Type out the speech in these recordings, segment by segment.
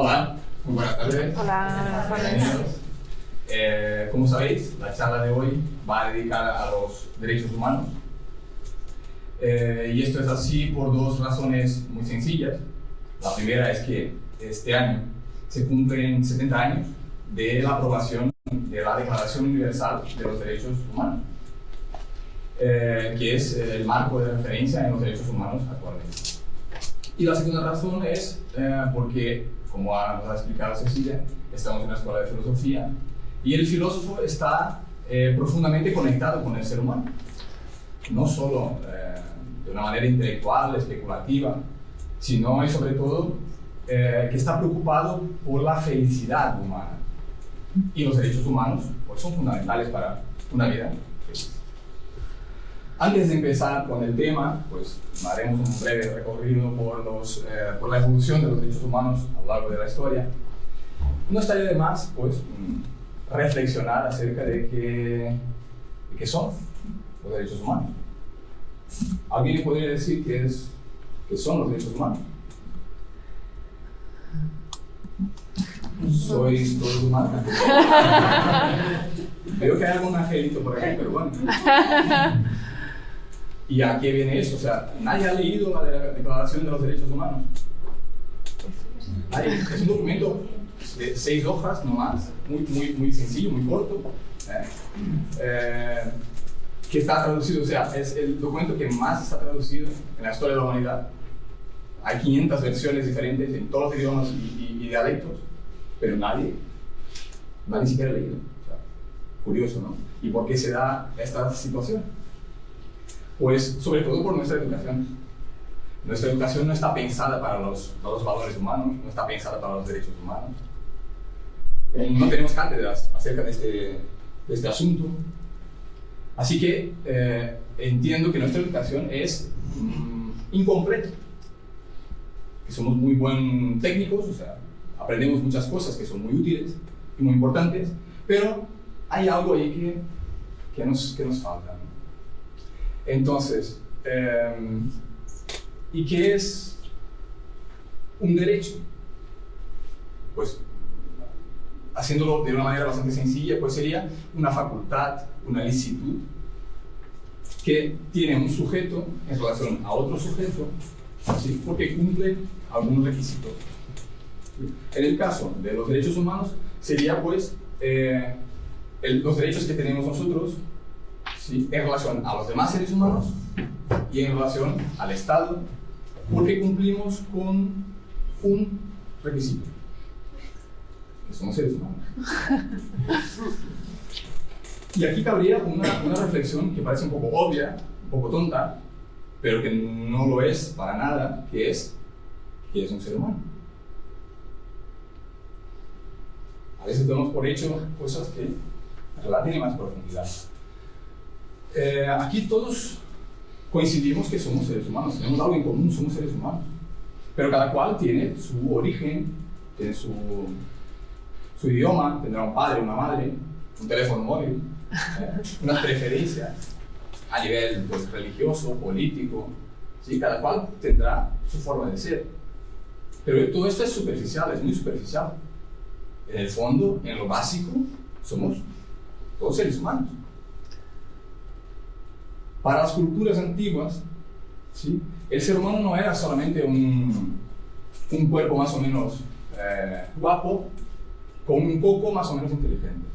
Hola, muy buenas tardes. Hola, Bienvenidos. Como sabéis, la charla de hoy va dedicada a los derechos humanos. Y esto es así por dos razones muy sencillas. La primera es que este año se cumplen 70 años de la aprobación de la Declaración Universal de los Derechos Humanos, que es el marco de referencia en los derechos humanos actualmente. Y la segunda razón es porque, como nos ha explicado Cecilia, estamos en una escuela de filosofía y el filósofo está profundamente conectado con el ser humano, no solo de una manera intelectual, especulativa, sino y sobre todo que está preocupado por la felicidad humana. Y los derechos humanos pues, son fundamentales para una vida feliz. Antes de empezar con el tema, pues haremos un breve recorrido por la evolución de los derechos humanos a lo largo de la historia. No estaría de más pues, reflexionar acerca de qué son los derechos humanos. ¿Alguien me podría decir qué son los derechos humanos? ¿Sois todos humanos? Veo que hay algún angelito por aquí, pero bueno. ¿Y a qué viene eso? O sea, ¿nadie ha leído la Declaración de los Derechos Humanos? Es un documento de 6 hojas, no más, muy sencillo, muy corto, que está traducido, o sea, es el documento que más está traducido en la historia de la humanidad. Hay 500 versiones diferentes en todos los idiomas y dialectos, pero nadie siquiera ha leído. O sea, curioso, ¿no? ¿Y por qué se da esta situación? Pues sobre todo por nuestra educación. Nuestra educación no está pensada para los valores humanos, no está pensada para los derechos humanos. No tenemos cátedras acerca de este asunto. Así que entiendo que nuestra educación es incompleta. Que somos muy buenos técnicos, o sea, aprendemos muchas cosas que son muy útiles y muy importantes, pero hay algo ahí que nos falta, ¿no? Entonces, ¿y qué es un derecho? Pues, haciéndolo de una manera bastante sencilla, pues sería una facultad, una licitud, que tiene un sujeto en relación a otro sujeto, ¿sí? Porque cumple algunos requisitos. En el caso de los derechos humanos, sería pues los derechos que tenemos nosotros, ¿sí? En relación a los demás seres humanos y en relación al Estado, porque cumplimos con un requisito, que somos seres humanos. Y aquí cabría una reflexión que parece un poco obvia, un poco tonta, pero que no lo es para nada, que es ¿qué es un ser humano? A veces damos por hecho cosas que en realidad tienen más profundidad. Aquí todos coincidimos que somos seres humanos, tenemos algo en común, somos seres humanos. Pero cada cual tiene su origen, tiene su idioma, tendrá un padre, una madre, un teléfono móvil, unas preferencias a nivel pues, religioso, político, ¿sí? Cada cual tendrá su forma de ser. Pero todo esto es superficial, es muy superficial. En el fondo, en lo básico, somos todos seres humanos. Para las culturas antiguas, ¿sí? El ser humano no era solamente un cuerpo más o menos guapo, con un poco más o menos inteligente.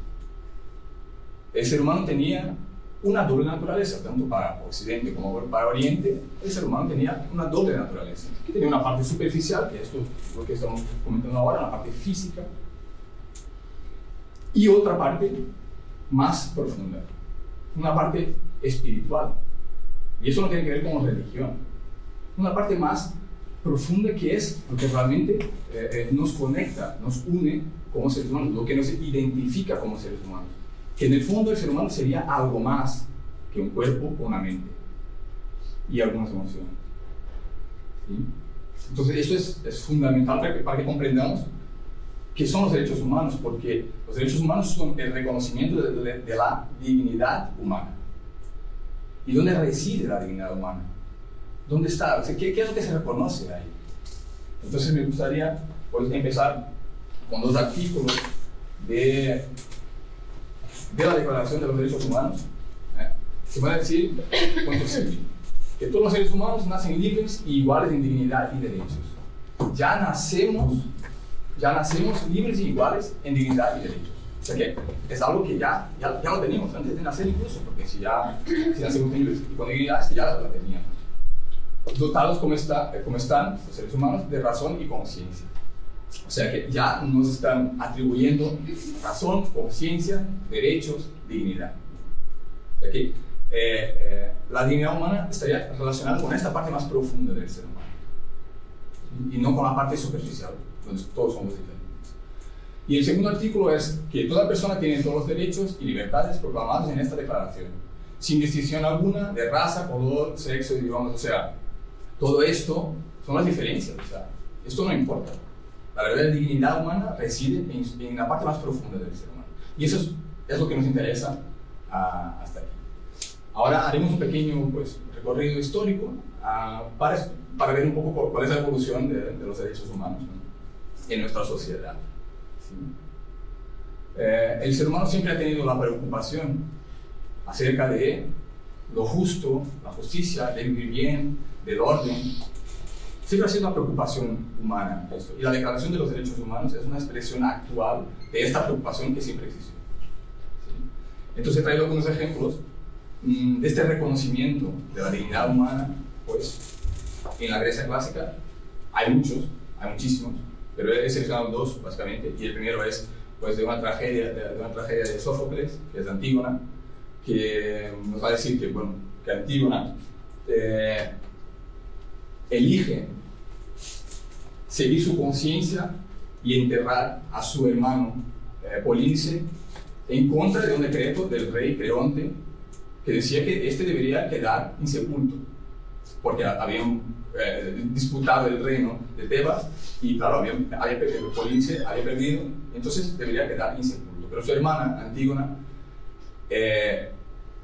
El ser humano tenía una doble naturaleza, tanto para Occidente como para Oriente. El ser humano tenía una doble naturaleza. Tenía una parte superficial, que es lo que estamos comentando ahora, una parte física, y otra parte más profunda, una parte espiritual. Y eso no tiene que ver con religión. Una parte más profunda que es lo que realmente nos conecta, nos une como seres humanos, lo que nos identifica como seres humanos. Que en el fondo el ser humano sería algo más que un cuerpo con una mente y algunas emociones. ¿Sí? Entonces esto es fundamental para que comprendamos qué son los derechos humanos, porque los derechos humanos son el reconocimiento de la dignidad humana. ¿Y dónde reside la dignidad humana? ¿Dónde está? O sea, ¿qué es lo que se reconoce ahí? Entonces me gustaría pues empezar con dos artículos de la Declaración de los Derechos Humanos. Se puede decir, que todos los seres humanos nacen libres y iguales en dignidad y derechos. Ya nacemos libres y iguales en dignidad y derechos. O sea que es algo que ya lo teníamos antes de nacer incluso, porque si nacemos libres y con dignidad, es que ya la teníamos. Dotados como están los seres humanos de razón y conciencia. O sea que ya nos están atribuyendo razón, conciencia, derechos, dignidad. O sea que la dignidad humana estaría relacionada con esta parte más profunda del ser humano y no con la parte superficial, donde todos somos diferentes. Y el segundo artículo es que toda persona tiene todos los derechos y libertades proclamados en esta declaración, sin distinción alguna de raza, color, sexo, digamos, o sea, todo esto son las diferencias, o sea, esto no importa. La verdadera dignidad humana reside en la parte más profunda del ser humano. Y eso es lo que nos interesa hasta aquí. Ahora haremos un pequeño recorrido histórico para ver un poco cuál es la evolución de los derechos humanos, ¿no?, en nuestra sociedad. ¿Sí? El ser humano siempre ha tenido la preocupación acerca de lo justo, la justicia, de vivir bien, del orden. Siempre ha sido una preocupación humana esto. Y la Declaración de los Derechos Humanos es una expresión actual de esta preocupación que siempre existió. ¿Sí? Entonces he traído algunos ejemplos de este reconocimiento de la dignidad humana, pues en la Grecia clásica hay muchísimos, pero he seleccionado dos básicamente, y el primero es pues de una tragedia de Sófocles, que es Antígona, que nos va a decir que Antígona elige seguir su conciencia y enterrar a su hermano Polinice en contra de un decreto del rey Creonte que decía que este debería quedar insepulto, porque habían disputado el reino de Tebas y claro, Polinice había perdido, entonces debería quedar insepulto. Pero su hermana Antígona,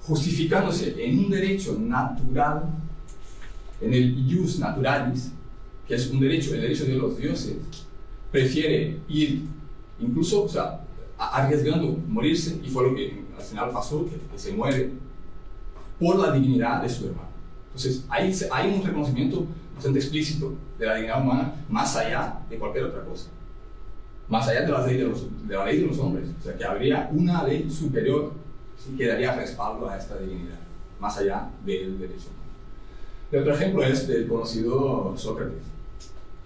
justificándose en un derecho natural, en el ius naturalis, que es el derecho de los dioses, prefiere ir incluso, o sea, arriesgando morirse, y fue lo que al final pasó, que se muere por la dignidad de su hermano. Entonces, hay un reconocimiento bastante explícito de la dignidad humana más allá de cualquier otra cosa, más allá de la ley de los hombres. O sea, que habría una ley superior que daría respaldo a esta dignidad, más allá del derecho humano. El otro ejemplo es del conocido Sócrates,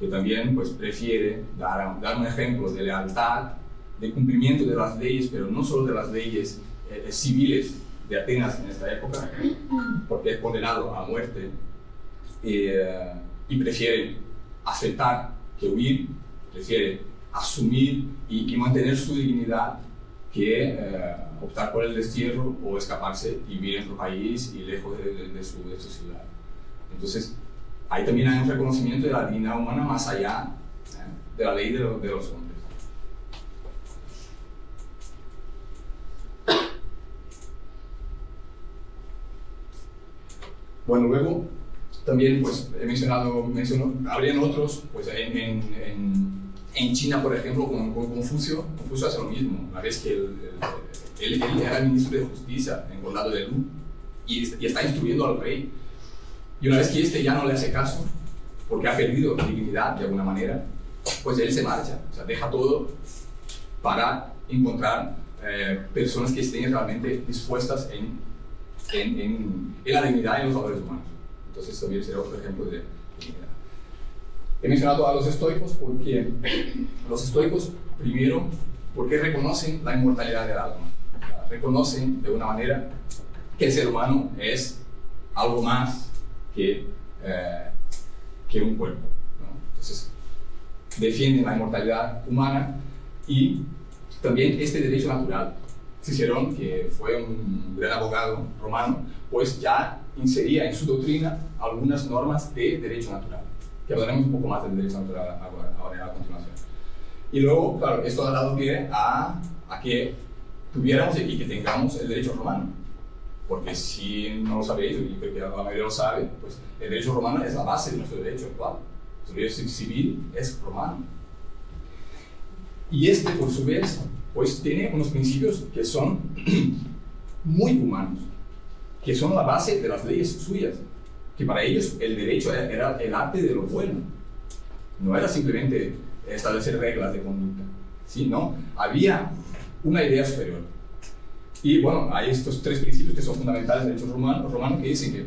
que también prefiere dar un ejemplo de lealtad, de cumplimiento de las leyes, pero no solo de las leyes civiles de Atenas en esta época, porque es condenado a muerte, y prefiere aceptar que huir, prefiere asumir y mantener su dignidad que optar por el destierro o escaparse y vivir en otro país y lejos de su ciudad. Entonces, ahí también hay un reconocimiento de la dignidad humana más allá de la ley de los hombres. Bueno, luego también habrían otros, en China, por ejemplo, con Confucio hace lo mismo. Una vez que él era ministro de Justicia en el lado de Lu y está instruyendo al rey. Y una vez que este ya no le hace caso, porque ha perdido dignidad de alguna manera, pues él se marcha, o sea, deja todo para encontrar personas que estén realmente dispuestas en la dignidad y en los valores humanos. Entonces también será otro ejemplo de dignidad. He mencionado a los estoicos porque los estoicos, primero, porque reconocen la inmortalidad del alma. Reconocen de una manera que el ser humano es algo más que un cuerpo, ¿no? Entonces, defienden la inmortalidad humana y también este derecho natural. Cicerón, que fue un gran abogado romano, pues ya insería en su doctrina algunas normas de derecho natural, que hablaremos un poco más del derecho natural ahora a continuación. Y luego, claro, esto ha dado pie a que tuviéramos y que tengamos el derecho romano. Porque si no lo sabéis, y creo que la mayoría lo sabe, pues el derecho romano es la base de nuestro derecho actual. El derecho civil es romano. Y este, por su vez, pues tiene unos principios que son muy humanos, que son la base de las leyes suyas, que para ellos el derecho era el arte de lo bueno, no era simplemente establecer reglas de conducta, ¿sí? No, había una idea superior. Y bueno, hay estos tres principios que son fundamentales del derecho romano que dicen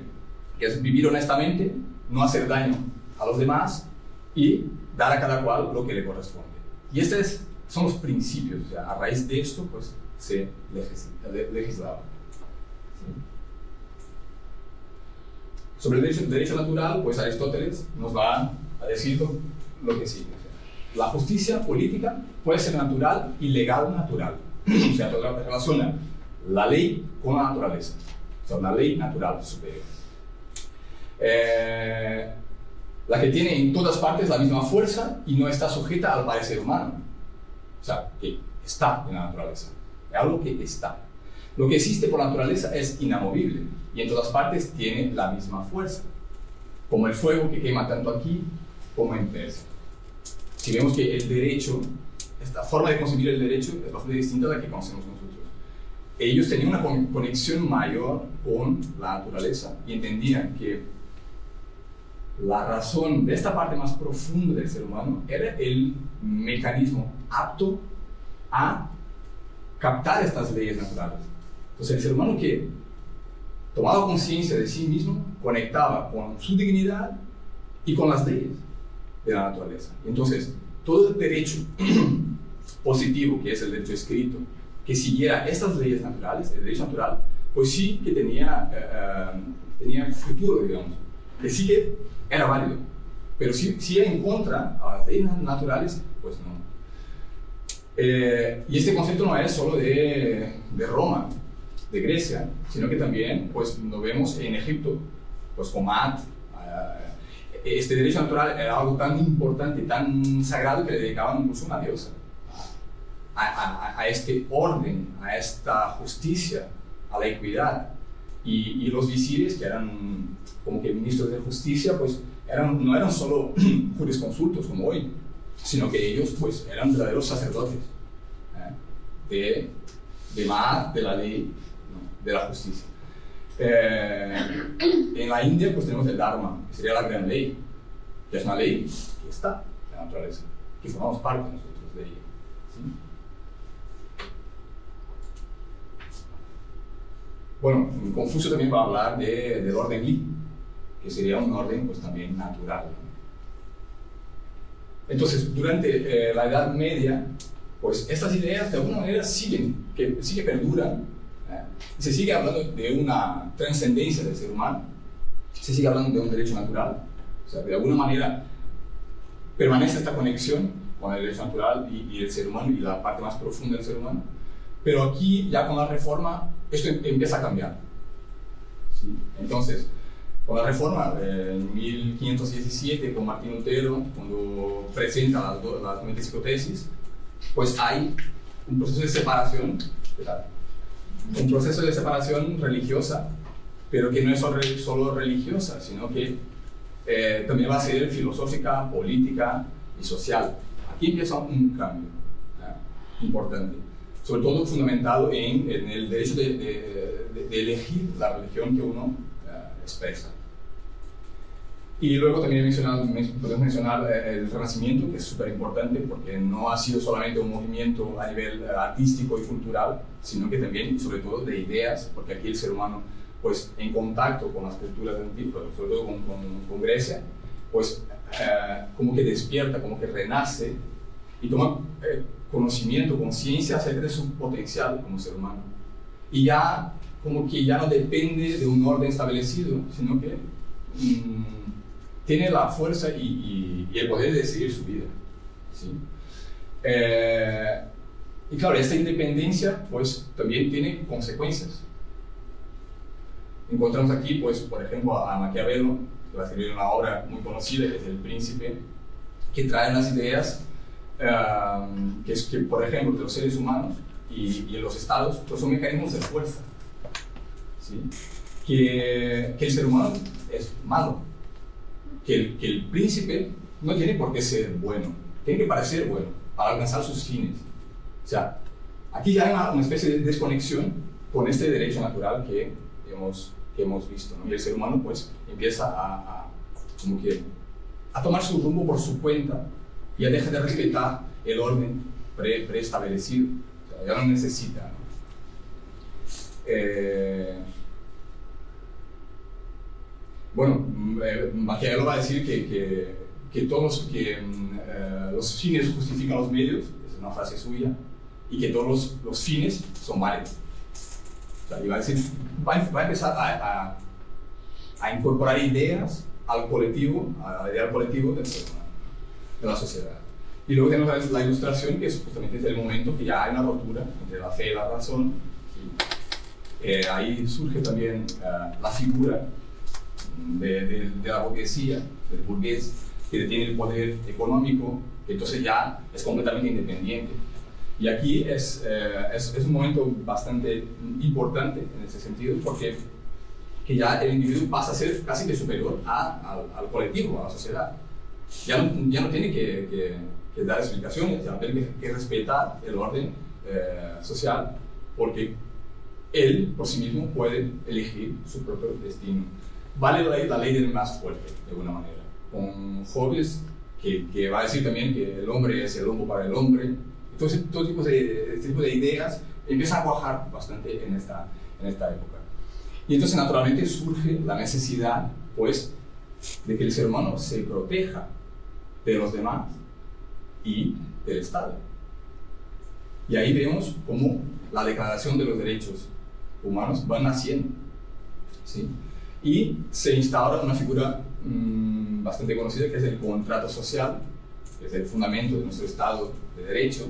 que es vivir honestamente, no hacer daño a los demás y dar a cada cual lo que le corresponde. Y estos son los principios, o sea, a raíz de esto pues se legislaba. ¿Sí? Sobre el derecho natural, pues Aristóteles nos va a decir lo que sigue. La justicia política puede ser natural y legal natural. O sea, relaciona la ley con la naturaleza. O sea, una ley natural superior. La que tiene en todas partes la misma fuerza y no está sujeta al parecer humano. O sea, que está en la naturaleza. Es algo que está. Lo que existe por naturaleza es inamovible y en todas partes tiene la misma fuerza. Como el fuego que quema tanto aquí como en Persia. Si vemos que el derecho, esta forma de concebir el derecho es bastante distinta a la que conocemos nosotros. Ellos tenían una conexión mayor con la naturaleza y entendían que la razón de esta parte más profunda del ser humano era el mecanismo apto a captar estas leyes naturales. Entonces el ser humano que tomaba conciencia de sí mismo conectaba con su dignidad y con las leyes de la naturaleza. Entonces todo el derecho positivo, que es el derecho escrito, que siguiera estas leyes naturales, el derecho natural, pues sí que tenía futuro, digamos, que sí que era válido, pero si era en contra a las leyes naturales, pues no. Y este concepto no es solo de Roma, de Grecia, sino que también pues, lo vemos en Egipto, pues con Maat. Este derecho natural era algo tan importante, tan sagrado, que le dedicaban incluso una diosa a este orden, a esta justicia, a la equidad. Y los visires, que eran como que ministros de justicia, pues no eran solo jurisconsultos como hoy, sino que ellos pues eran verdaderos sacerdotes de Maat, de la ley, ¿no? De la justicia. En la India pues tenemos el Dharma, que sería la gran ley, que es una ley que está en la naturaleza, que formamos parte nosotros de ella. ¿Sí? Bueno, Confucio también va a hablar del orden Li, que sería un orden pues también natural. Entonces, durante la Edad Media, pues estas ideas de alguna manera sí que perduran. Se sigue hablando de una trascendencia del ser humano, se sigue hablando de un derecho natural, o sea, de alguna manera permanece esta conexión con el derecho natural y el ser humano y la parte más profunda del ser humano, pero aquí ya con la Reforma esto empieza a cambiar. ¿Sí? Entonces, con la Reforma en 1517 con Martín Lutero, cuando presenta las 95 tesis, pues hay un proceso de separación, un proceso de separación religiosa, pero que no es solo religiosa, sino que también va a ser filosófica, política y social. Aquí empieza un cambio importante, sobre todo fundamentado en el derecho de elegir la religión que uno expresa. Y luego también podemos mencionar el Renacimiento, que es súper importante porque no ha sido solamente un movimiento a nivel artístico y cultural, sino que también y sobre todo de ideas, porque aquí el ser humano, pues en contacto con las culturas antiguas, sobre todo con Grecia, pues como que despierta, como que renace y toma conocimiento, conciencia acerca de su potencial como ser humano. Y ya como que ya no depende de un orden establecido, sino que tiene la fuerza y el poder de decidir su vida. ¿Sí? Y claro, esta independencia pues también tiene consecuencias. Encontramos aquí, pues, por ejemplo, a Maquiavelo, que va a escribir una obra muy conocida, que es El Príncipe, que trae unas ideas que es que, por ejemplo, de los seres humanos y en los estados, pues son mecanismos de fuerza. ¿Sí? Que el ser humano es malo, que el príncipe no tiene por qué ser bueno, tiene que parecer bueno, para alcanzar sus fines. O sea, aquí ya hay una especie de desconexión con este derecho natural que hemos visto, ¿no? Y el ser humano pues empieza como que a tomar su rumbo por su cuenta, y ya deja de respetar el orden preestablecido, o sea, ya no necesita, ¿no? Bueno, Maquiavelo va a decir que los fines justifican los medios, es una frase suya, y que todos los fines son válidos. O sea, y va a decir, va a empezar a incorporar ideas al colectivo, a la idea del colectivo del ser humano, de la sociedad. Y luego tenemos la ilustración, que es justamente el momento que ya hay una ruptura entre la fe y la razón. Ahí surge también la figura de la burguesía, del burgués, que tiene el poder económico, que entonces ya es completamente independiente. Y aquí es un momento bastante importante en ese sentido, porque que ya el individuo pasa a ser casi que superior al colectivo, a la sociedad. Ya no tiene que dar explicaciones, ya tiene que respetar el orden social, porque él por sí mismo puede elegir su propio destino. Vale la ley del más fuerte, de alguna manera, con Hobbes, que va a decir también que el hombre es el lobo para el hombre. Entonces, todo tipo de ideas empiezan a cuajar bastante en esta época. Y entonces, naturalmente, surge la necesidad, pues, de que el ser humano se proteja de los demás y del Estado. Y ahí vemos cómo la Declaración de los Derechos Humanos va naciendo, ¿sí? Y se instaura una figura bastante conocida, que es el contrato social, que es el fundamento de nuestro Estado de Derecho,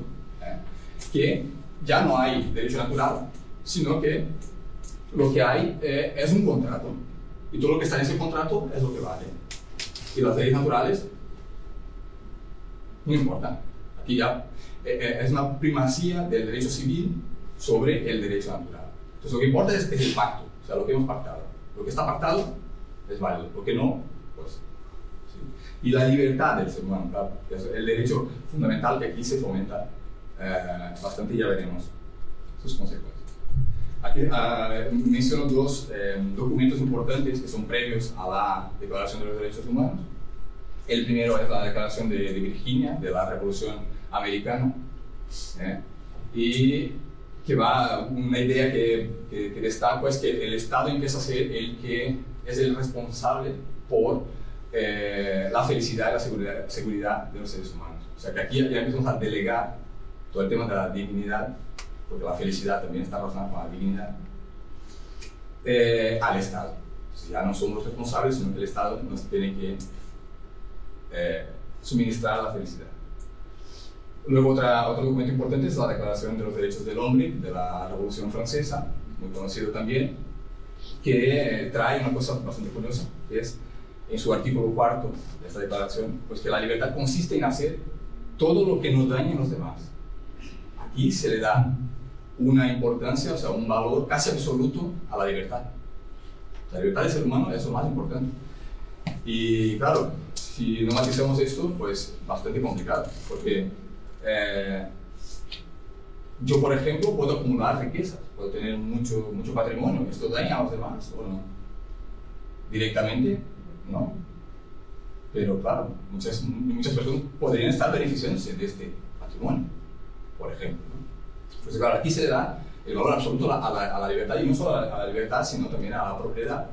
que ya no hay derecho natural, sino que lo que hay es un contrato, y todo lo que está en ese contrato es lo que vale. Y las leyes naturales no importan. Aquí ya es una primacía del derecho civil sobre el derecho natural. Entonces lo que importa es el pacto, o sea, lo que hemos pactado. Lo que está pactado es válido, lo que no, pues sí. Y la libertad del ser humano, claro, que es el derecho fundamental que aquí se fomenta bastante, y ya veremos sus consecuencias. Aquí menciono dos documentos importantes que son previos a la Declaración de los Derechos Humanos. El primero es la Declaración de Virginia, de la Revolución Americana, y que va una idea que destaca, es que el Estado empieza a ser el que es el responsable por la felicidad y la seguridad de los seres humanos. O sea que aquí ya empezamos a delegar todo el tema de la dignidad, porque la felicidad también está relacionada con la dignidad, al Estado. O sea, ya no somos los responsables, sino que el Estado nos tiene que suministrar la felicidad. Luego otro documento importante es la Declaración de los Derechos del Hombre, de la Revolución Francesa, muy conocido también, que trae una cosa bastante curiosa, que es, en su artículo 4 de esta declaración, pues que la libertad consiste en hacer todo lo que no dañe a los demás. Aquí se le da una importancia, o sea, un valor casi absoluto a la libertad. La libertad del ser humano es lo más importante. Y claro, si no matizamos esto, pues bastante complicado, porque yo, por ejemplo, puedo acumular riquezas, puedo tener mucho patrimonio. ¿Esto daña a los demás o no? Directamente, no. Pero claro, muchas personas podrían estar beneficiándose de este patrimonio, por ejemplo, ¿no? Pues claro, aquí se le da el valor absoluto a la libertad, y no solo a la libertad, sino también a la propiedad,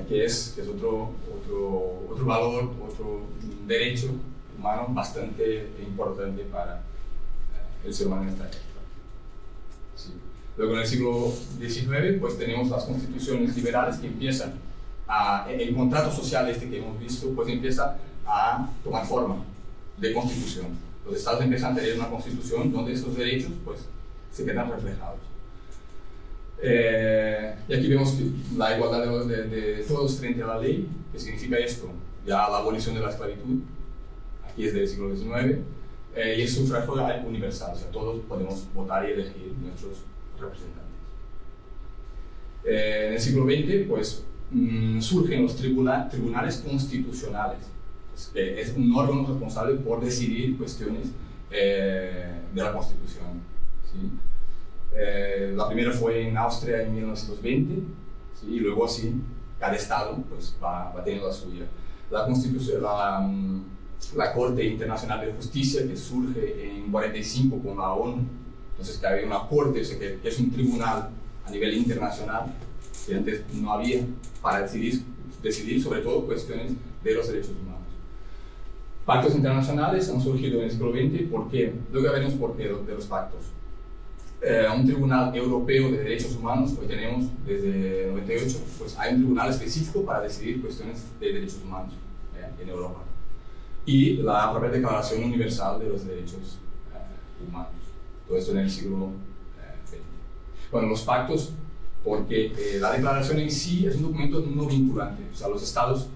que es otro valor, otro derecho humano bastante importante para el ser humano en esta época. Sí. Luego, en el siglo XIX, pues tenemos las constituciones liberales que empiezan el contrato social que hemos visto, pues empieza a tomar forma de constitución. Los estados empiezan a tener una constitución donde estos derechos pues se quedan reflejados. Y aquí vemos que la igualdad de todos frente a la ley. ¿Qué significa esto? Ya la abolición de la esclavitud, aquí es del siglo XIX, y el sufragio universal, o sea, todos podemos votar y elegir nuestros representantes. En el siglo XX, pues, surgen los tribunales constitucionales, que es un órgano responsable por decidir cuestiones de la Constitución. ¿Sí? La primera fue en Austria en 1920, ¿sí? Y luego así cada estado pues, va teniendo la suya. La Constitución, la Corte Internacional de Justicia, que surge en 45 con la ONU, entonces que había una corte, o sea, que es un tribunal a nivel internacional, que antes no había, para decidir sobre todo cuestiones de los derechos humanos. Pactos internacionales han surgido en el siglo XX, ¿por qué? Luego veremos por qué de los pactos. Un tribunal europeo de derechos humanos, hoy tenemos desde 98, pues hay un tribunal específico para decidir cuestiones de derechos humanos en Europa. Y la propia Declaración Universal de los Derechos Humanos. Todo esto en el siglo XX. Bueno, los pactos, porque la declaración en sí es un documento no vinculante. O sea, los estados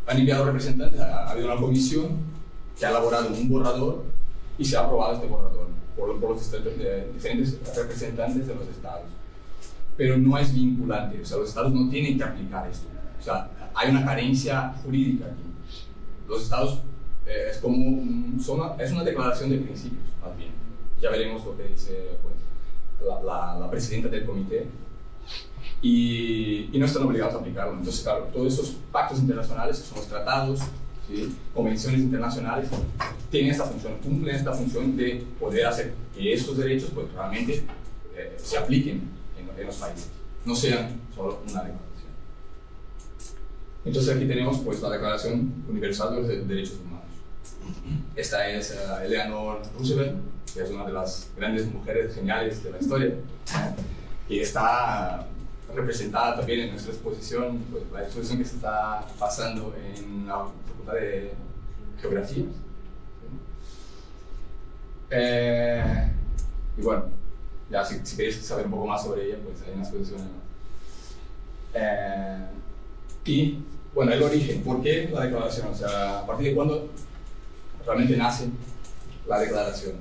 han enviado representantes, ha habido una comisión que ha elaborado un borrador y se ha aprobado este borrador por los diferentes representantes de los estados. Pero no es vinculante, o sea, los estados no tienen que aplicar esto. O sea, hay una carencia jurídica aquí. Los estados es una declaración de principios, más bien. Ya veremos lo que dice pues, la presidenta del comité. Y no están obligados a aplicarlo. Entonces, claro, todos estos pactos internacionales, que son los tratados, ¿sí? Convenciones internacionales, tienen esta función, cumplen esta función de poder hacer que estos derechos pues, realmente se apliquen en los países, no sean solo una declaración. Entonces aquí tenemos pues, la Declaración Universal de los Derechos Humanos. Esta es Eleanor Roosevelt, que es una de las grandes mujeres geniales de la historia, y está representada también en nuestra exposición, pues, la exposición que se está pasando en la Facultad de Geografía. Y bueno, ya si queréis saber un poco más sobre ella, pues hay una exposición. Y bueno, el origen, ¿por qué la declaración? O sea, a partir de cuándo realmente nace la declaración.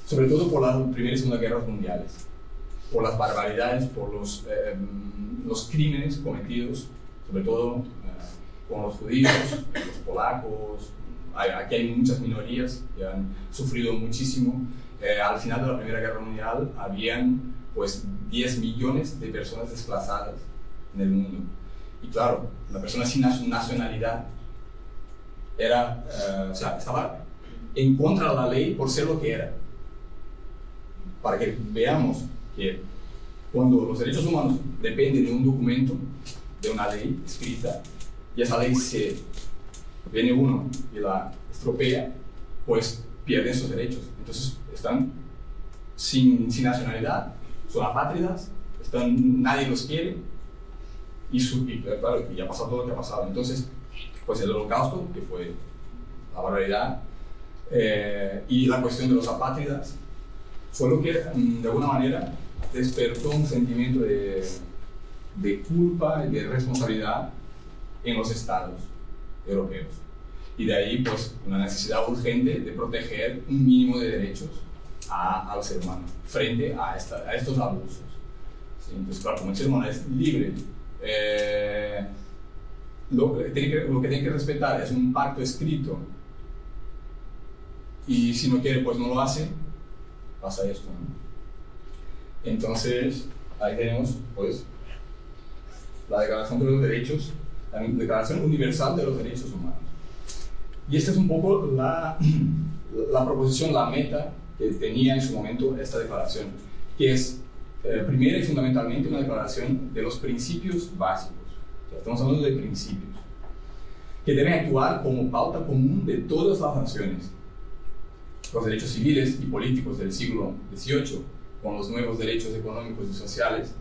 Sobre todo por las Primera y Segunda Guerras Mundiales, por las barbaridades, por los crímenes cometidos, sobre todo con los judíos, los polacos. Aquí hay muchas minorías que han sufrido muchísimo. Al final de la Primera Guerra Mundial habían pues 10 millones de personas desplazadas en el mundo. Y claro, la persona sin nacionalidad estaba en contra de la ley por ser lo que era. Para que veamos que cuando los derechos humanos dependen de un documento, de una ley escrita, y esa ley viene uno y la estropea, pues pierden sus derechos. Entonces están sin nacionalidad, son apátridas, nadie los quiere, y claro, ya ha pasado todo lo que ha pasado. Entonces, pues el Holocausto, que fue la barbaridad, y la cuestión de los apátridas, fue lo que de alguna manera despertó un sentimiento de culpa y de responsabilidad en los estados europeos. Y de ahí pues una necesidad urgente de proteger un mínimo de derechos al ser humano frente a estos abusos. ¿Sí? Entonces claro, como el ser humano es libre, lo que tiene que respetar es un pacto escrito, y si no quiere pues no lo hace, pasa esto, ¿no? Entonces ahí tenemos pues la Declaración de los Derechos, la Declaración Universal de los Derechos Humanos. Y esta es un poco la proposición, la meta que tenía en su momento esta declaración, que es primera y fundamentalmente una declaración de los principios básicos. O sea, estamos hablando de principios que deben actuar como pauta común de todas las naciones. Los derechos civiles y políticos del siglo XVIII, con los nuevos derechos económicos y sociales,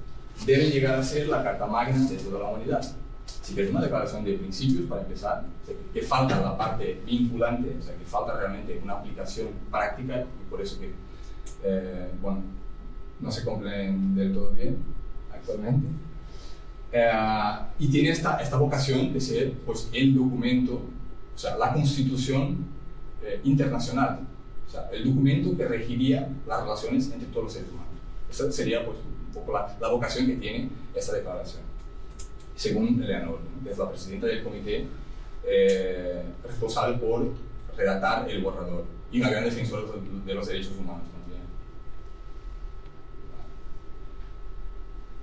deben llegar a ser la carta magna de toda la humanidad. Si quieres una declaración de principios, para empezar, o sea, que falta la parte vinculante, o sea, que falta realmente una aplicación práctica, y por eso que, no se cumplen del todo bien actualmente. Y tiene esta vocación de ser pues, el documento, o sea, la Constitución internacional, o sea, el documento que regiría las relaciones entre todos los seres humanos. Esa sería pues, un poco la vocación que tiene esta declaración, según Eleanor, ¿no? Que es la presidenta del comité responsable por redactar el borrador y una gran defensora de los derechos humanos también.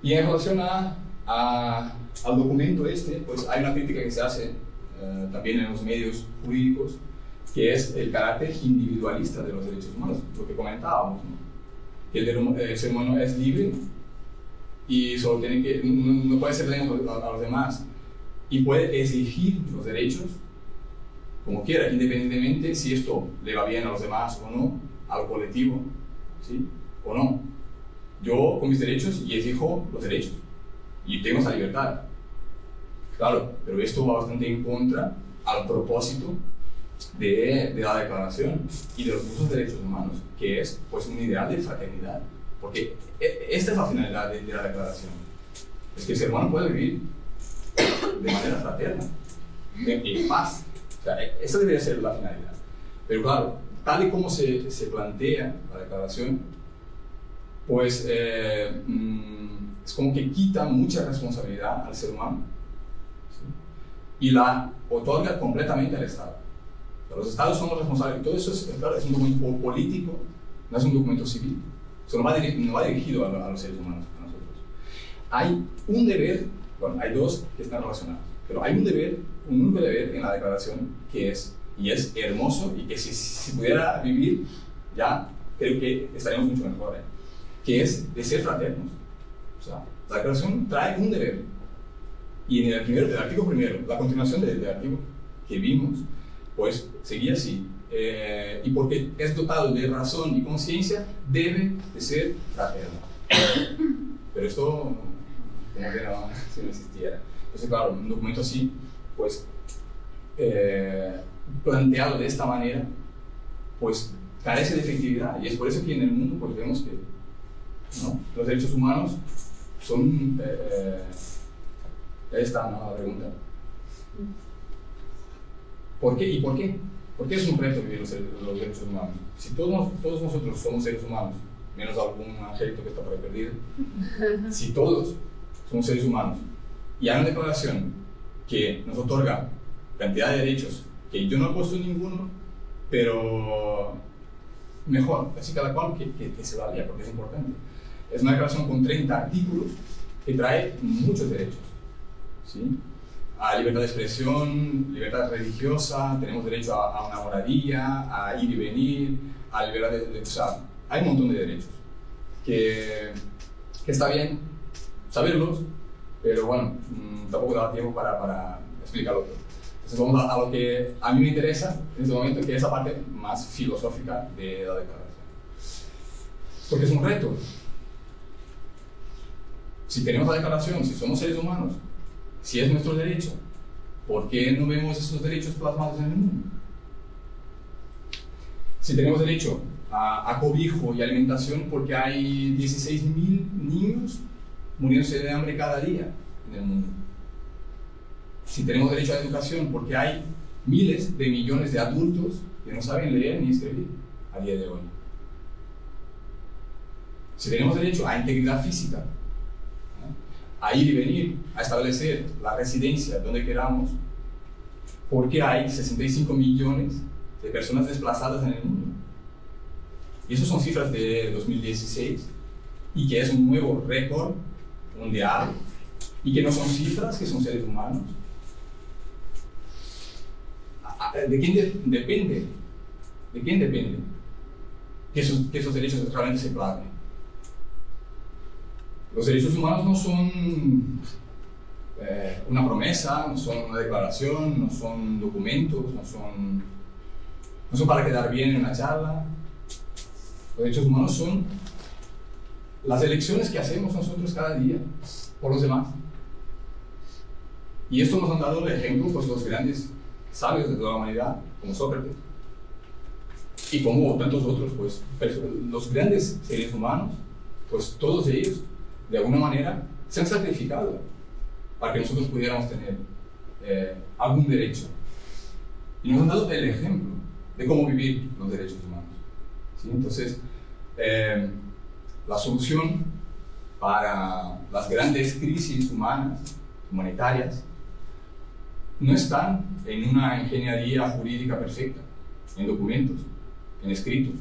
Y en relación al documento pues hay una crítica que se hace también en los medios jurídicos, que es el carácter individualista de los derechos humanos, lo que comentábamos, ¿no? Que el ser humano es libre y solo tiene que, no puede ser daño a los demás y puede exigir los derechos como quiera, independientemente si esto le va bien a los demás o no, al colectivo, ¿sí? O no. Yo con mis derechos y exijo los derechos y tengo esa libertad. Claro, pero esto va bastante en contra al propósito de la Declaración y de los muchos derechos humanos, que es pues un ideal de fraternidad, porque esta es la finalidad de la Declaración, es que el ser humano puede vivir de manera fraterna, en paz. O sea, esa debería ser la finalidad. Pero claro, tal y como se plantea la Declaración, pues es como que quita mucha responsabilidad al ser humano, ¿sí? Y la otorga completamente al Estado. O sea, los Estados son los responsables. Todo eso claro, es un documento político, no es un documento civil. Eso no va dirigido a los seres humanos, a nosotros. Hay un deber, bueno, hay dos que están relacionados, pero hay un deber, un único deber en la Declaración que es hermoso y que si pudiera vivir, ya creo que estaríamos mucho mejor, que es de ser fraternos. O sea, la Declaración trae un deber. Y en el artículo primero, la continuación del artículo que vimos, pues seguía así. Y porque es dotado de razón y conciencia, debe de ser fraterno. Pero esto, como que no, si no existiera. Entonces, claro, un documento así, pues, planteado de esta manera, pues, carece de efectividad. Y es por eso que en el mundo, pues, vemos que, ¿no?, los derechos humanos son... ahí está, ¿no?, la pregunta. ¿Por qué? ¿Y por qué? ¿Por qué es un reto vivir los derechos humanos? Si todos nosotros somos seres humanos, menos algún angelito que está por ahí perdido, si todos somos seres humanos y hay una declaración que nos otorga cantidad de derechos que yo no he puesto ninguno, pero mejor, así cada cual que se valía, porque es importante. Es una declaración con 30 artículos que trae muchos derechos, ¿sí? A libertad de expresión, libertad religiosa, tenemos derecho a una moradía, a ir y venir, a libertad o sea, hay un montón de derechos que está bien saberlos, pero bueno, tampoco da tiempo para explicarlo todo. Entonces vamos a lo que a mí me interesa en este momento, que es la parte más filosófica de la declaración. Porque es un reto. Si tenemos la declaración, si somos seres humanos, si es nuestro derecho, ¿por qué no vemos esos derechos plasmados en el mundo? Si tenemos derecho a cobijo y alimentación, porque hay 16.000 niños muriéndose de hambre cada día en el mundo. Si tenemos derecho a la educación, porque hay miles de millones de adultos que no saben leer ni escribir a día de hoy. Si tenemos derecho a integridad física, a ir y venir, a establecer la residencia donde queramos, porque hay 65 millones de personas desplazadas en el mundo. Y esas son cifras de 2016, y que es un nuevo récord mundial, y que no son cifras que son seres humanos. ¿De quién depende? ¿De quién depende que esos derechos realmente se plasmen? Los derechos humanos no son una promesa, no son una declaración, no son documentos, no son para quedar bien en una charla. Los derechos humanos son las elecciones que hacemos nosotros cada día por los demás. Y esto nos han dado el ejemplo, pues, los grandes sabios de toda la humanidad, como Sócrates, y como tantos otros, pues, los grandes seres humanos, pues todos ellos, de alguna manera, se han sacrificado para que nosotros pudiéramos tener algún derecho. Y nos han dado el ejemplo de cómo vivir los derechos humanos, ¿sí? Entonces, la solución para las grandes crisis humanitarias, no están en una ingeniería jurídica perfecta, en documentos, en escritos.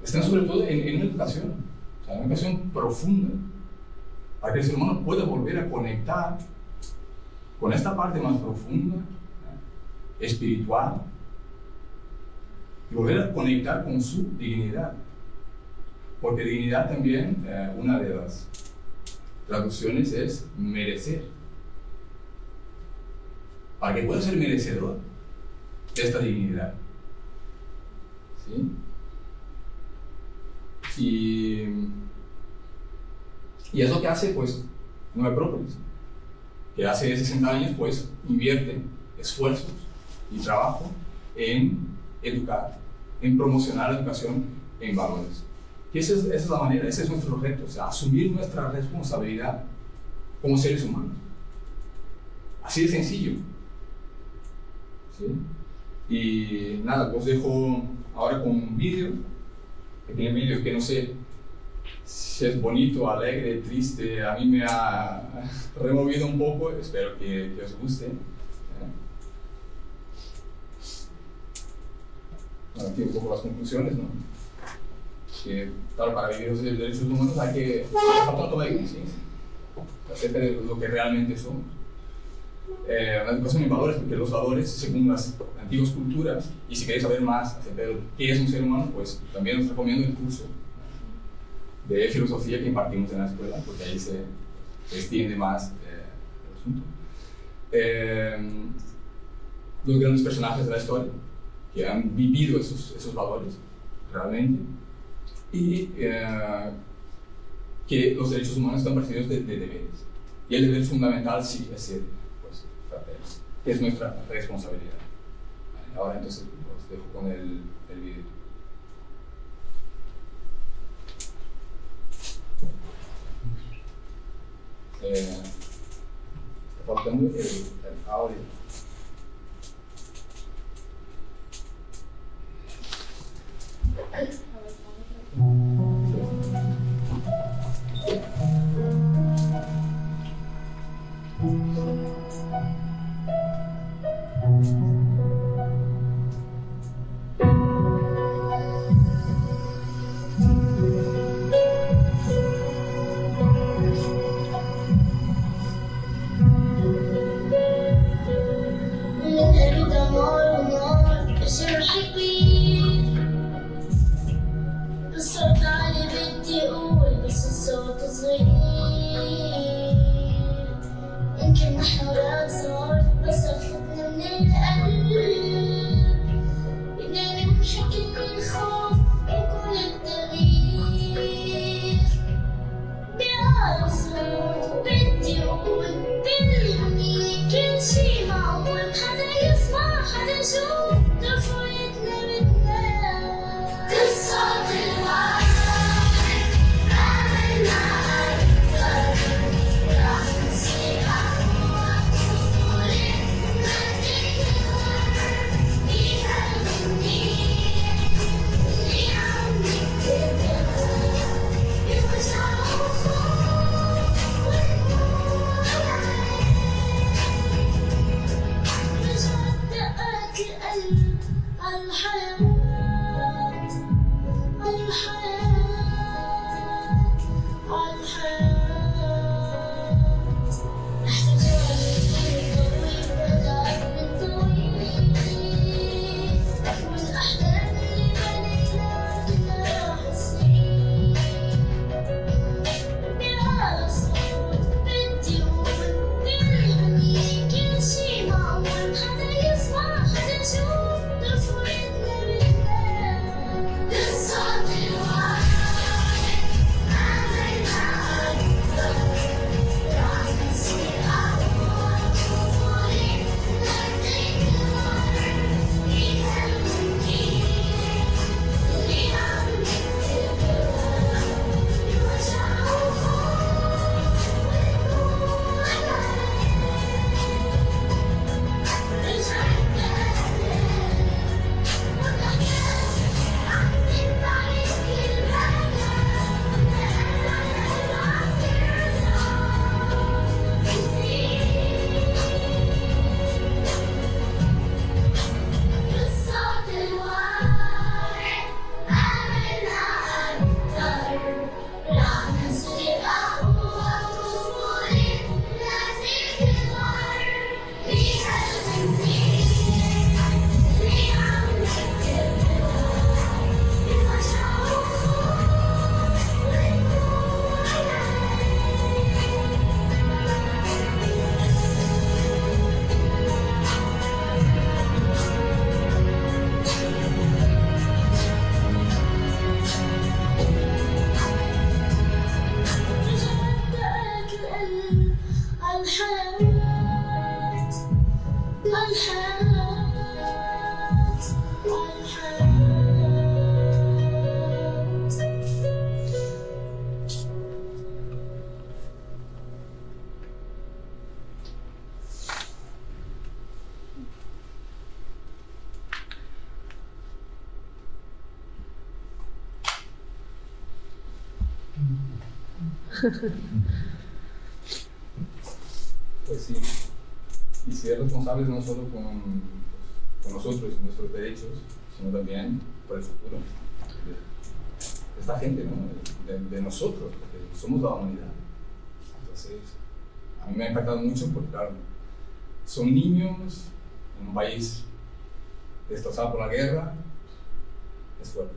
Están sobre todo en una educación, o sea, una educación profunda, para que el ser humano pueda volver a conectar con esta parte más profunda, espiritual, y volver a conectar con su dignidad. Porque dignidad también, una de las traducciones es merecer. Para que pueda ser merecedor de esta dignidad. ¿Sí? Y es lo que hace, pues, Nueva Acrópolis, que hace 60 años, pues, invierte esfuerzos y trabajo en educar, en promocionar la educación en valores. Y esa es la manera, ese es nuestro reto, o sea, asumir nuestra responsabilidad como seres humanos. Así de sencillo. ¿Sí? Y nada, os dejo ahora con un vídeo, pequeño vídeo que no sé si es bonito, alegre, triste, a mí me ha removido un poco, espero que os guste. Bueno, aquí un poco las conclusiones, ¿no? Que, claro, para vivir los derechos humanos hay que hacer una toma de conciencia acerca de lo que realmente somos. Una educación en valores, porque los valores, según las antiguas culturas, y si queréis saber más acerca de qué es un ser humano, pues también os recomiendo el curso de filosofía que impartimos en la escuela, porque ahí se extiende más el asunto. Los grandes personajes de la historia, que han vivido esos valores realmente, y que los derechos humanos están precedidos de deberes. Y el deber fundamental sí es ser, pues, fraternos, que es nuestra responsabilidad. Vale, ahora entonces os dejo con el vídeo. Está faltando el audio. Pues sí, y ser responsables no solo con nosotros y nuestros derechos, sino también por el futuro de esta gente, ¿no? de nosotros, porque somos la humanidad. Entonces, a mí me ha impactado mucho porque, claro, son niños en un país destrozado por la guerra, es fuerte.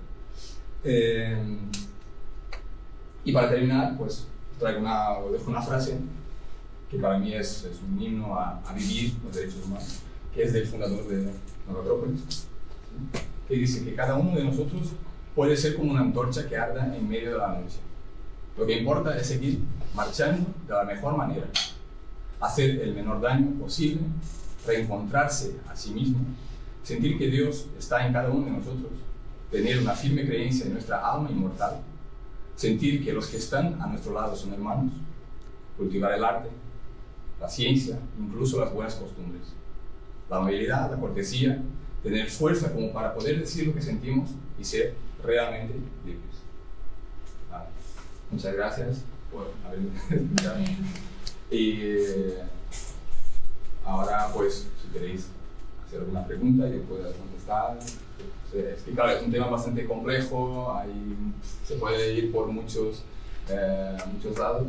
Y para terminar, pues dejo una frase que para mí es un himno a vivir los derechos humanos, que es del fundador de Novacrópolis, ¿sí? Que dice que cada uno de nosotros puede ser como una antorcha que arda en medio de la noche. Lo que importa es seguir marchando de la mejor manera, hacer el menor daño posible, reencontrarse a sí mismo, sentir que Dios está en cada uno de nosotros, tener una firme creencia en nuestra alma inmortal, sentir que los que están a nuestro lado son hermanos, cultivar el arte, la ciencia, incluso las buenas costumbres, la amabilidad, la cortesía, tener fuerza como para poder decir lo que sentimos y ser realmente libres. Vale. Muchas gracias por haberme escuchado. Y ahora, pues, si queréis hacer alguna pregunta, yo puedo contestar. Es que, claro, es un tema bastante complejo, se puede ir por muchos lados,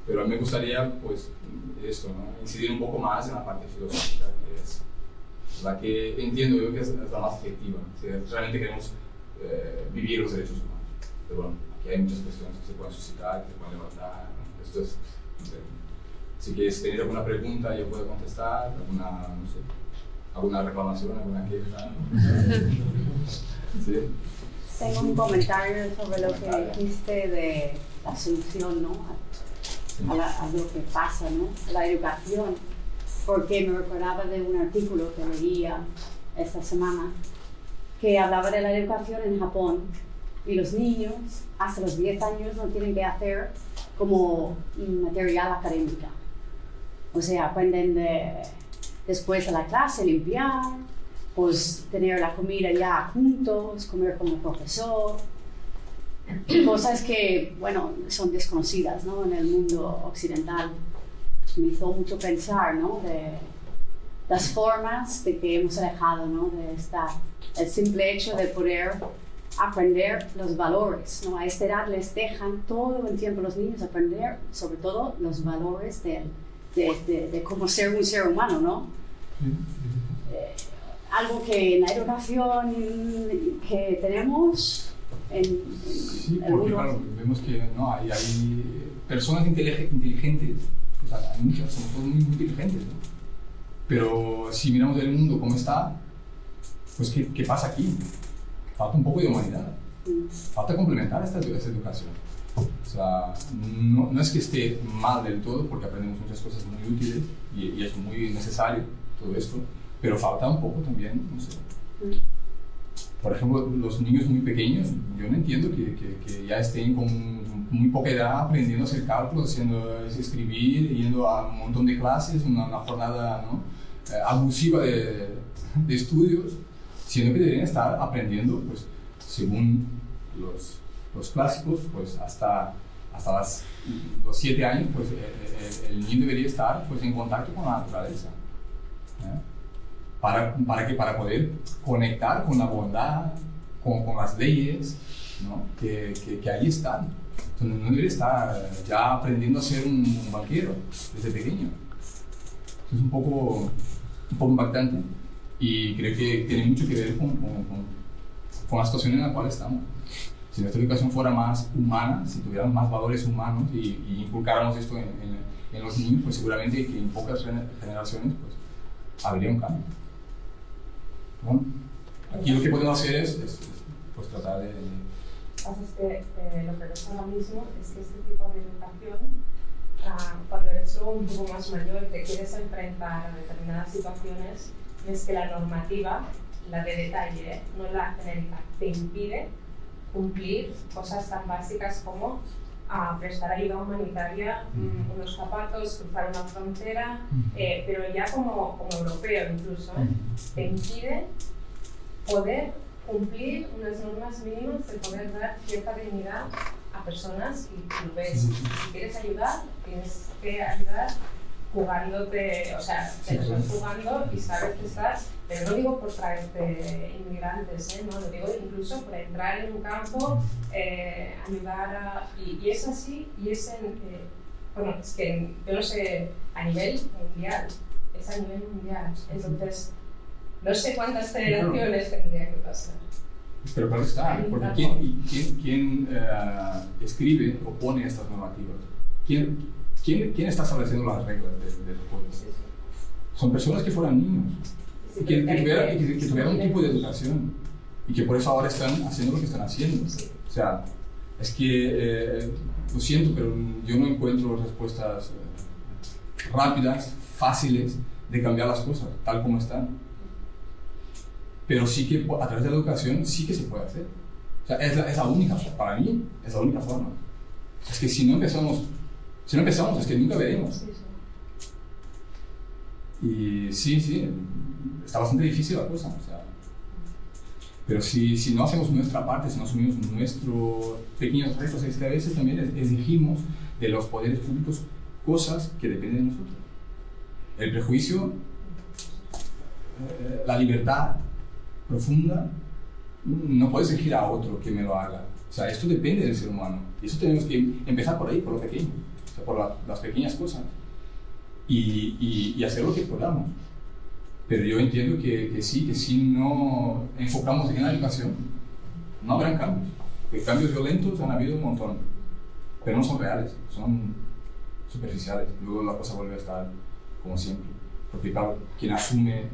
pero a mí me gustaría, pues, esto, ¿no? Incidir un poco más en la parte filosófica, que es la que entiendo yo que es la más efectiva, si realmente queremos vivir los derechos humanos. Pero bueno, aquí hay muchas cuestiones que se pueden suscitar, que se pueden levantar, ¿no? Esto es, si quieres tener alguna pregunta, yo puedo contestar, alguna reclamación, alguna queja. ¿Sí? Tengo un comentario sobre lo que dijiste de la solución, ¿no? a lo que pasa, ¿no? A la educación, porque me recordaba de un artículo que leía esta semana que hablaba de la educación en Japón, y los niños hasta los 10 años no tienen que hacer como material académica. O sea, aprenden después de la clase limpiar, pues tener la comida ya juntos, comer con el profesor, cosas que, bueno, son desconocidas, ¿no? En el mundo occidental. Me hizo mucho pensar, ¿no? De las formas de que hemos alejado, ¿no? De el simple hecho de poder aprender los valores, ¿no? A esta edad les dejan todo el tiempo los niños aprender, sobre todo los valores de cómo ser un ser humano, ¿no? Algo que en la educación que tenemos sí, porque claro, vemos que no, hay personas inteligentes, pues hay muchas, somos todos muy inteligentes, ¿no? Pero si miramos el mundo como está, pues ¿qué pasa aquí? Falta un poco de humanidad, falta complementar esta educación. O sea, no es que esté mal del todo, porque aprendemos muchas cosas muy útiles y es muy necesario todo esto, pero falta un poco también, no sé. Por ejemplo, los niños muy pequeños, yo no entiendo que ya estén con muy poca edad aprendiendo a hacer cálculos, escribir, yendo a un montón de clases, una jornada, ¿no? Abusiva de estudios, siendo que deberían estar aprendiendo, pues, según los clásicos, pues hasta los 7 años, pues el niño debería estar, pues, en contacto con la naturaleza, ¿eh? Para poder conectar con la bondad, con las leyes, ¿no? que ahí están. Entonces no debería estar ya aprendiendo a ser un banquero desde pequeño. Es un poco un poco impactante y creo que tiene mucho que ver con la situación en la cual estamos. Si nuestra educación fuera más humana, si tuviéramos más valores humanos y inculcáramos esto en los niños, pues seguramente que en pocas generaciones pues, habría un cambio. Bueno, aquí lo que podemos hacer es pues, tratar de... Lo que pasa ahora mismo es que este tipo de educación, cuando eres luego un poco más mayor y te quieres enfrentar a determinadas situaciones, ves que la normativa, la de detalle, no la genérica, te impide cumplir cosas tan básicas como prestar ayuda humanitaria, unos zapatos, cruzar una frontera, pero ya como europeo incluso, te impide poder cumplir unas normas mínimas de poder dar cierta dignidad a personas y ves, si quieres ayudar, tienes que ayudar jugándote, o sea, te lo estás jugando y sabes que estás, pero no digo por traerte inmigrantes, no, lo digo incluso por entrar en un campo, ayudar a... Y es así, y es bueno, es que yo no sé, a nivel mundial, es a nivel mundial, entonces no sé cuántas generaciones tendría que pasar. Pero claro está, porque ¿quién escribe o pone estas normativas? ¿Quién está estableciendo las reglas del juego? Son personas que fueran niños, que tuvieran un tipo de educación y que por eso ahora están haciendo lo que están haciendo. O sea, es que, lo siento, pero yo no encuentro respuestas rápidas, fáciles de cambiar las cosas tal como están. Pero sí que a través de la educación sí que se puede hacer. O sea, es la única, para mí, es la única forma. Es que si no empezamos, es que nunca veremos. Y sí, está bastante difícil la cosa. O sea, pero si no hacemos nuestra parte, si no asumimos nuestros pequeños restos, es que a veces también exigimos de los poderes públicos cosas que dependen de nosotros. El prejuicio, la libertad profunda, no puedes exigir a otro que me lo haga. O sea, esto depende del ser humano. Y eso tenemos que empezar por ahí, por lo pequeño, o sea, por las pequeñas cosas. Y hacer lo que podamos. Pero yo entiendo que si no enfocamos en la educación, no habrán cambios. Porque cambios violentos han habido un montón, pero no son reales, son superficiales. Luego la cosa vuelve a estar como siempre. Porque claro, quien asume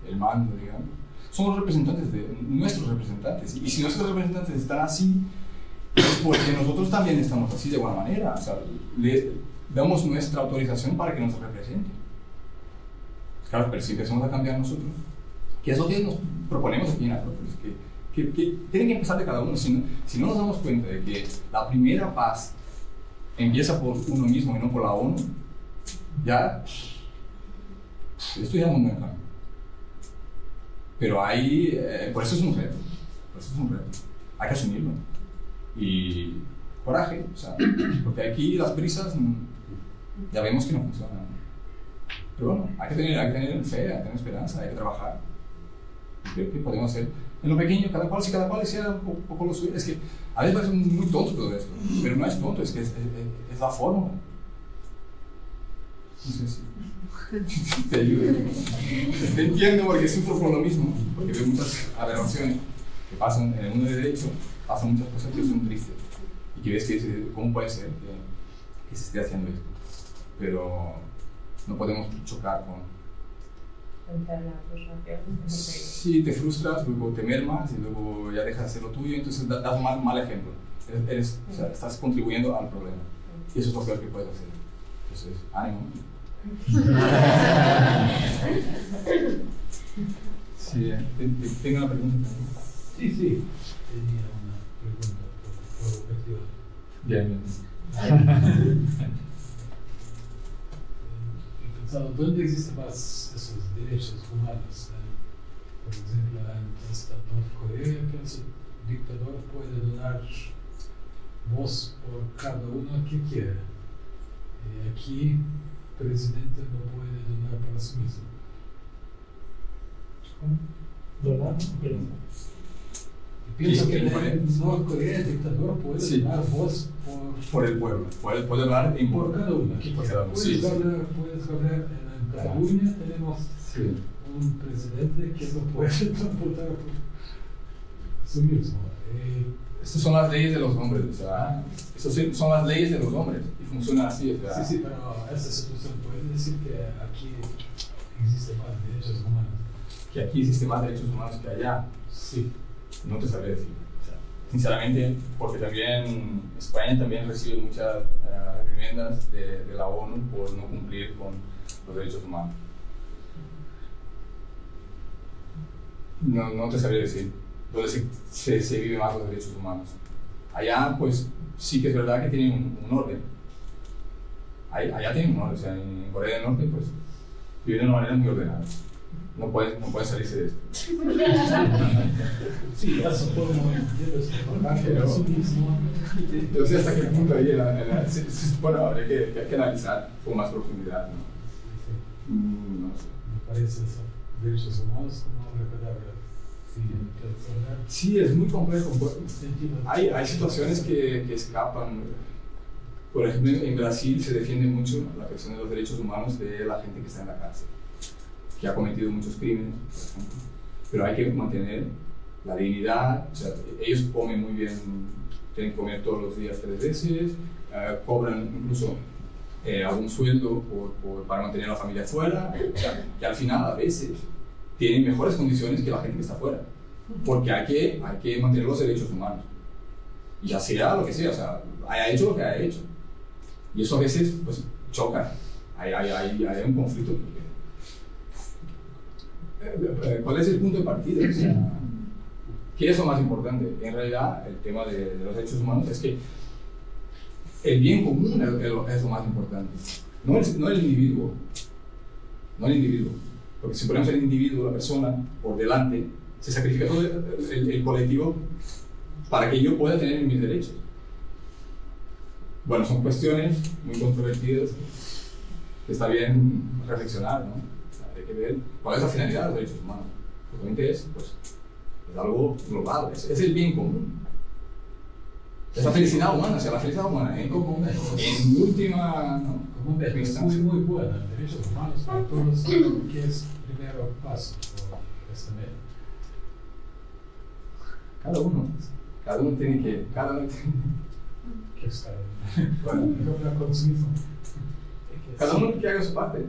el mando, digamos, son los representantes nuestros representantes. Y si nuestros representantes están así, es porque nosotros también estamos así de buena manera. O sea, le damos nuestra autorización para que nos represente. Claro, pero si empezamos a cambiar nosotros, que es lo que nos proponemos aquí en Acrópolis, que tiene que empezar de cada uno. Si no nos damos cuenta de que la primera paz empieza por uno mismo y no por la ONU, ya esto ya no me cambia. Pero ahí, por eso es un reto, hay que asumirlo. Y coraje, o sea, porque aquí las prisas ya vemos que no funcionan. Pero bueno, hay que tener fe, hay que tener esperanza, hay que trabajar. Y creo que podemos hacer en lo pequeño, cada cual sea un poco lo suyo. Es que a veces parece muy tonto todo esto, pero no es tonto, es que es la fórmula. No sé si te ayuda. Te entiendo porque sufro por lo mismo, porque veo muchas aberraciones que pasan en el mundo de derecho, pasan muchas cosas que son tristes y que ves que dices, ¿cómo puede ser que se esté haciendo esto? Pero no podemos chocar con... Sí, te frustras, luego te mermas y luego ya dejas de hacer lo tuyo, entonces das un mal ejemplo. O sea, estás contribuyendo al problema. Y eso es lo peor que puedes hacer. Entonces, ánimo. Sí, ¿tengo una pregunta? Sí, tenía una pregunta provocativa. Bien. He pensado, ¿dónde existen más esos derechos humanos? Por ejemplo, en Norcorea, pienso, el dictador puede donar voz por cada uno que quiera. Aquí, el presidente no puede donar para sí mismo. ¿Cómo? ¿Donar? Pienso que en Norcorea el dictador puede donar voz por el pueblo, puede hablar por cada uno. Por cada uno. Puedes hablar en Cataluña, tenemos un presidente que no puede votar por sí mismo. Estas son las leyes de los hombres, o sea, estas son las leyes de los hombres y funcionan así, o sea. Sí, pero esta situación puede decir que aquí existe más derechos humanos. Que aquí existe más derechos humanos que allá. Sí. No te sabré decir. O sea, sinceramente, porque también España también recibe muchas reprimendas de la ONU por no cumplir con los derechos humanos. No te sabré decir dónde se vive más los derechos humanos. Allá, pues, sí que es verdad que tienen un orden. Allá tienen un orden, o sea, en Corea del Norte, pues, viven de una manera muy ordenada. No pueden salirse de esto. Sí, eso fue muy pero sí mismo. Yo sé hasta qué punto ahí bueno, habría que analizar con más profundidad, ¿no? No sé. Me parece eso, derechos humanos como recordar. Sí, es muy complejo. Hay situaciones que escapan. Por ejemplo, en Brasil se defiende mucho la cuestión de los derechos humanos de la gente que está en la cárcel, que ha cometido muchos crímenes, por ejemplo. Pero hay que mantener la dignidad. O sea, ellos comen muy bien, tienen que comer todos los días 3 veces, cobran incluso algún sueldo para mantener a la familia fuera. O sea, que al final a veces tienen mejores condiciones que la gente que está fuera, porque hay que mantener los derechos humanos, y ya sea lo que sea, o sea, haya hecho lo que haya hecho, y eso a veces pues choca, hay un conflicto, porque, ¿cuál es el punto de partida? O sea, ¿qué es lo más importante? En realidad el tema de los derechos humanos es que el bien común es lo más importante, no el individuo, porque si ponemos el individuo, la persona, por delante, se sacrifica todo el colectivo para que yo pueda tener mis derechos. Bueno, son cuestiones muy controvertidas que está bien reflexionar, ¿no? O sea, hay que ver cuál es la finalidad de los derechos humanos. Obviamente es algo global, es el bien común. Es la felicidad humana, o sea, la felicidad humana en última, ¿no? Como es muy buena, derechos humanos para todos, que es primero paso por esta ley. Cada uno tiene que estar consumismo. Cada uno que haga su parte.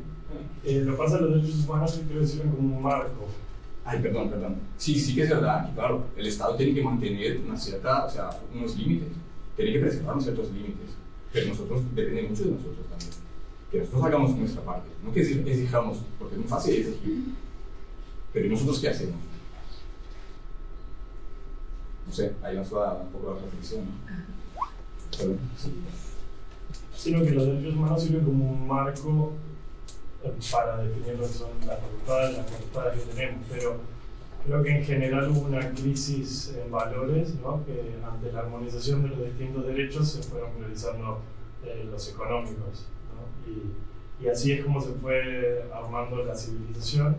Lo que pasa en los derechos humanos es que lo sirven como un marco. Ay, perdón. Sí que es verdad, claro, el Estado tiene que mantener unos límites, tiene que preservar ciertos límites, pero nosotros depende mucho de nosotros también. Que nosotros hagamos nuestra parte, no que exijamos, porque es muy fácil exigir, pero ¿y nosotros qué hacemos? No sé, ahí nos va un poco la reflexión, ¿no? Pero, sí. Sino que los derechos humanos sirven como un marco para definir lo que son las facultades que tenemos, pero creo que en general hubo una crisis en valores, ¿no? Que ante la armonización de los distintos derechos se fueron priorizando los económicos, ¿no? Y así es como se fue armando la civilización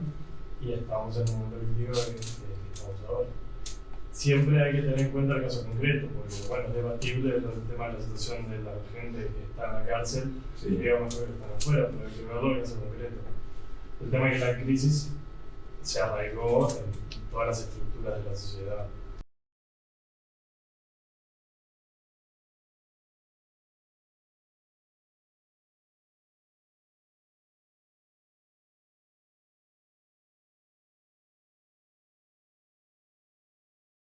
y estamos en un momento crítico que estamos ahora. Siempre hay que tener en cuenta el caso concreto, porque bueno, es debatible el tema de la situación de la gente que está en la cárcel, y llega mejor que están afuera, pero hay que verlo en el caso concreto. El tema es que la crisis se arraigó en todas las estructuras de la sociedad.